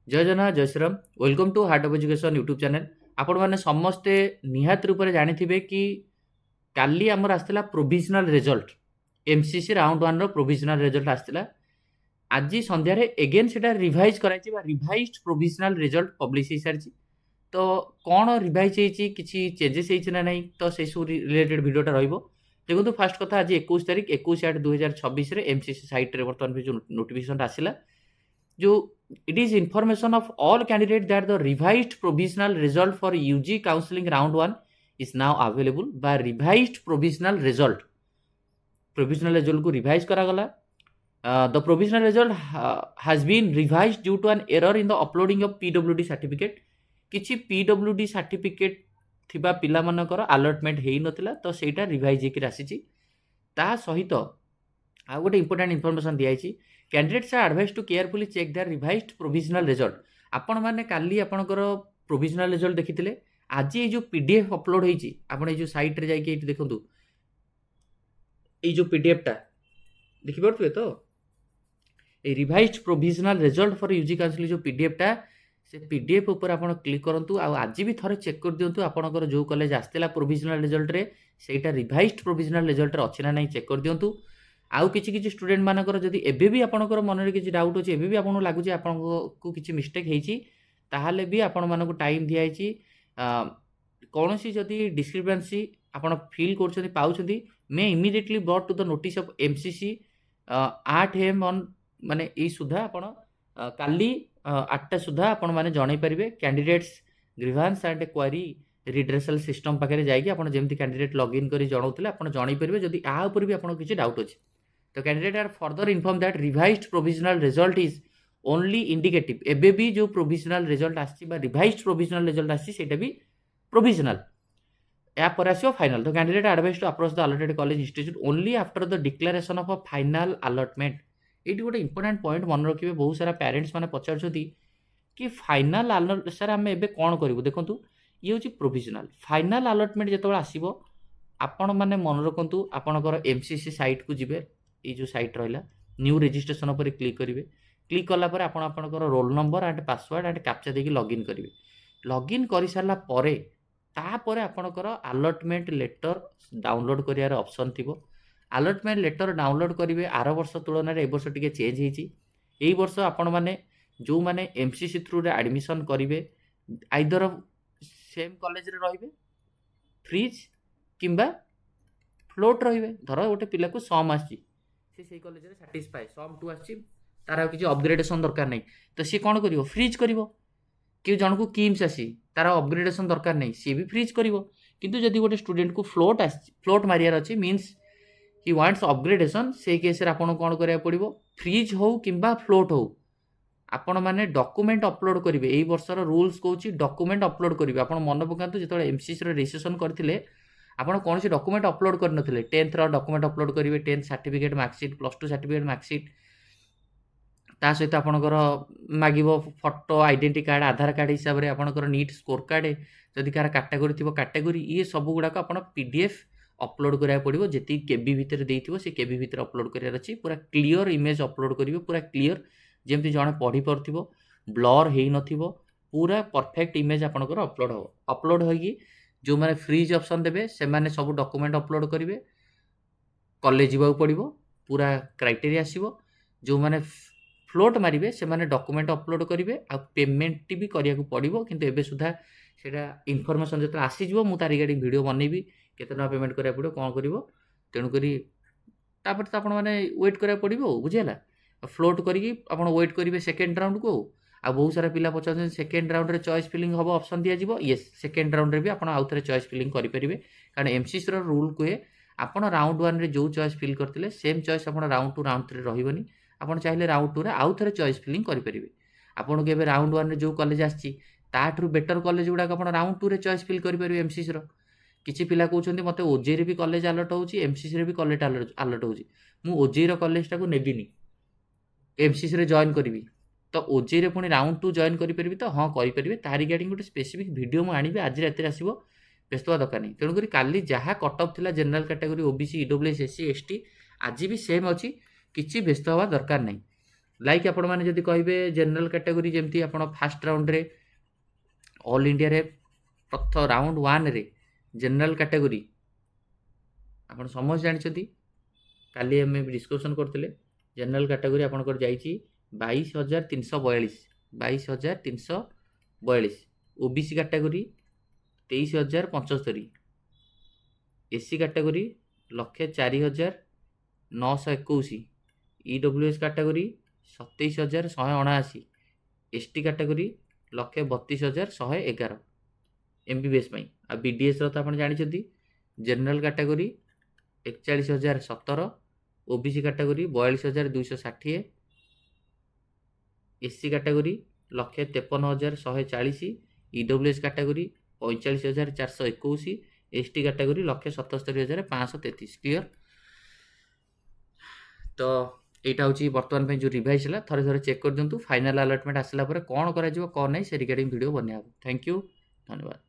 जय जगन्नाथ जय Shriram welcome to heart of education YouTube channel. आपण मैंने समस्ते निहात रूप से जानी कि काली आमर आसला provisional result MCC round one provisional result आसला। आज संध्यारे एगेन से रिवाइज कराई रिवाइज प्रोविजनल रिजल्ट पब्लिश हो सारी। तो कौन रिवाइज होती किसी चेंजेस होना नहीं तो से सब रिलेटेड भिडटा देखो फास्ट कथा आज 21 तारीख 21/8/2026 एमसीसी साइट बर्तमान जो नोटिफिकेशन आसला जो it is information of all candidates that the revised provisional result for UG counseling round 1 is now available by revised provisional result को revise करा गला। The provisional result has been revised due to an error in the uploading of PWD certificate। किछि PWD certificate थिबा पिला मानकर allotment हेई नथिला तो सेटा revise हेकि आसीची। ता सहित आ गोटे इंपोर्टेंट इनफॉरमेशन दिया candidates are advise to carefully check their revised provisional result. आपण मैंने काली आपणकर प्रोविजनल रिजल्ट देखिथिले आज ये जो पीडीएफ अपलोड होईची आपण ए जो साइट रे जाई देखंतु ए जो पीडीएफ टा देखि परथुए तो ए revised provisional result for UG council जो पीडीएफ टा से पीडीएफ ऊपर आपण क्लिक करंतु आ आज भी थरे चेक कर दियंतु आपणकर जो कॉलेज आस्तेला प्रोविजनल रिजल्ट रे सेटा रिवाइज्ड प्रोविजनल रिजल्ट रे अछि ना नहीं चेक कर दियंतु। आउ किछि किछि स्टूडेंट मानकर जदि एबे भी आपणकर मन रे किछि डाउट अछि एबे भी आपन लागु जे आपन को किछि मिस्टेक हेछि ताहाले भी आपन मानको टाइम दिया हेछि कोनोसी जदि डिस्क्रिपेंसी आपन फील करछथि पाउछथि मे immediately brought to the notice of MCC 8 am on माने ई सुधा आपन काली 8टा सुधा आपन माने जणाई परिबे candidates grievance and query redressal system पाखे जाइए आपन जेमति कैंडिडेट लॉगिन करी जणाउतले आपन जणाई परिबे जदि आ ऊपर भी आपन किछि डाउट अछि तो candidate are further inform that revised provisional result is only indicative. एबे भी जो प्रोविजनल रिजल्ट आछि बा रिवाइज्ड प्रोविजनल रिजल्ट आछि सेटा भी प्रोविजनल या पर आसियो फाइनल। तो candidate advise to approach the allotted college institute only after the declaration of a final allotment. एटी गोटे इंपोर्टेंट पॉइंट मन रखिबे बहुत सारा पेरेंट्स माने पचारछथि कि फाइनल अलॉट सर आमे एबे कोन करिवो देखंतु ये होची प्रोविजनल फाइनल अलॉटमेंट जेतबेला आसीबो आपण माने मन रखंतु आपणकर एमसीसी साइट को जिबे ये जो साइट रहा न्यू रजिस्ट्रेशन पर क्लिक करेंगे क्लिक कला आपणकर roll number and password and captcha देके लॉगिन करेंगे लॉगिन कर सारा तापर आपणकर अलॉटमेंट लेटर डाउनलोड करार ऑप्शन थी अलॉटमेंट लेटर डाउनलोड करेंगे आर वर्ष तुलन में वर्ष टी चेंज होई वर्ष आपण मैंने जो मैंने एमसीसी थ्रू रे एडमिशन करेंगे आइदर सेम कॉलेज रे रहिबे फ्रीज किंबा फ्लोट रहिबे धर गोटे पिला को सम आसी से कॉलेज रे सैटिस्फाई सम टू आसी तार किसी अपग्रेडेशन दरकार नहीं तो सी कौन करिवो फ्रीज करिवो कि जन को किम्स आसी तार अपग्रेडेशन दरकार नहीं सी भी फ्रीज करिवो। किंतु जदि गोटे स्टूडेंट को फ्लोट मारियार अछि मींस ही वांट्स अपग्रेडेशन से केस रे आपन कोन करिया पड़िवो फ्रीज हो किंबा फ्लोट हो आपण माने डॉक्यूमेंट अपलोड करिवे। एई वर्षर रूल्स कहूची डॉक्यूमेंट अपलोड करिवे आपण मन पकांतु जेतले एमसीसी रे रजिस्ट्रेशन करथिले आपन कौन सी डॉक्यूमेंट अपलोड कर नथिले 10th रो डॉक्यूमेंट अपलोड करिवे 10th certificate marksheet +2 certificate marksheet ता सहित आपनकर मागिबो फोटो आइडेंटिटी कार्ड आधार कार्ड हिसाब रे आपनकर नीट स्कोर कार्ड जदि कार कैटेगरी थिबो कैटेगरी ये सब गुडा को आपन पीडीएफ अपलोड करिया पड़िबो जेति केबी भीतर देइथिबो से केबी भीतर अपलोड करिया अछि पूरा क्लियर इमेज अपलोड करिवो पूरा क्लियर जेमति जणे पढी परथिबो ब्लर हेई नथिबो पूरा परफेक्ट इमेज आपनकर अपलोड होगी जो मैंने फ्रीज ऑप्शन देवे से माने सब डॉक्यूमेंट अपलोड करेंगे कॉलेज जावा पड़ो पूरा क्राइटेरिया आसो जो मैंने फ्लोट मारे से माने डॉक्यूमेंट अपलोड करेंगे आ पेमेंट भी करिया को पड़ो किंतु एबे सुधा सेटा इनफॉरमेशन जो आसीजो मु तार रिगार्डिंग वीडियो बनैबी केते ना पेमेंट करिया पड़ो कौन करिवो तेणु करी तापर तो आपण माने वेट करिया पड़ो बुझिला फ्लोट करी आपण वेट करेंगे सेकेंड राउंड को आ बहुत सारा पिला पचार सेकेंड राउंड रे चॉइस फिलिंग हम ऑप्शन दिया जीवो येस सेकेंड राउंड रे भी आपण आउ थे चॉइस फिलिंग करि परिबे कारण एमसीसी रो रूल कहे आपण राउंड 1 रे जो चॉइस फिल करथिले सेम चॉइस आपण राउंड 2 राउंड 3 रहिबनी आपण चाहिले राउंड 2 रे आउ थे चॉइस फिलिंग करि परिबे। आपण के राउंड 1 रे जो कॉलेज आछि ताठू बेटर कॉलेज गुडा आपण राउंड 2 रे चॉइस फिल करि परिबे एमसीसी रो। किछि पिला कहउछन्ती मते ओजे रे भी कॉलेज अलर्ट होउची एमसीसी रे भी कॉलेज अलर्ट होउची मु ओजे रो कॉलेज टाको नेबिनी एमसीसी रे जॉइन करिवि तो ओजे रे पुणी राउंड 2 जॉइन करि तो हाँ करें तार रिगार्डिंग गोटे स्पेसिफिक वीडियो मुझे आनी आज रात आसो व्यस्त हवा दरकार नहीं तेणुक काली जहाँ कट अफ था general category OBC EWS SC ST आज भी सेम अच्छी किसी व्यस्त हवा दरकार नहीं। लाइक आपण मैंने जदि कहे जनरल कैटेगरी जमती आप फास्ट राउंड रे ऑल इंडिया रे प्रथम राउंड 1 रे जनरल कैटेगरी आपण समझ जानछथि काली हम डिस्कशन करथिले जनरल कैटेगरी आपनकर जाईची 22342 22342 OBC category 23075 SC category 1,04,921 EWS category 27,179 ST category 1,32,111 MBBS पई आ बीडीएस रो त आपण जानिछथि general category 41,017 OBC category 42,260 SC category 1,53,140 EWS category 45,421 ST category 1,77,533 clear. तो यहाँ हूँ बर्तमान जो रिवाइज है थरे थरे चेक कर दिंतु फाइनाल अलॉटमेंट आसला कौन कौन नहीं से रिगार्डिंग वीडियो बनिया। थैंक यू, धन्यवाद।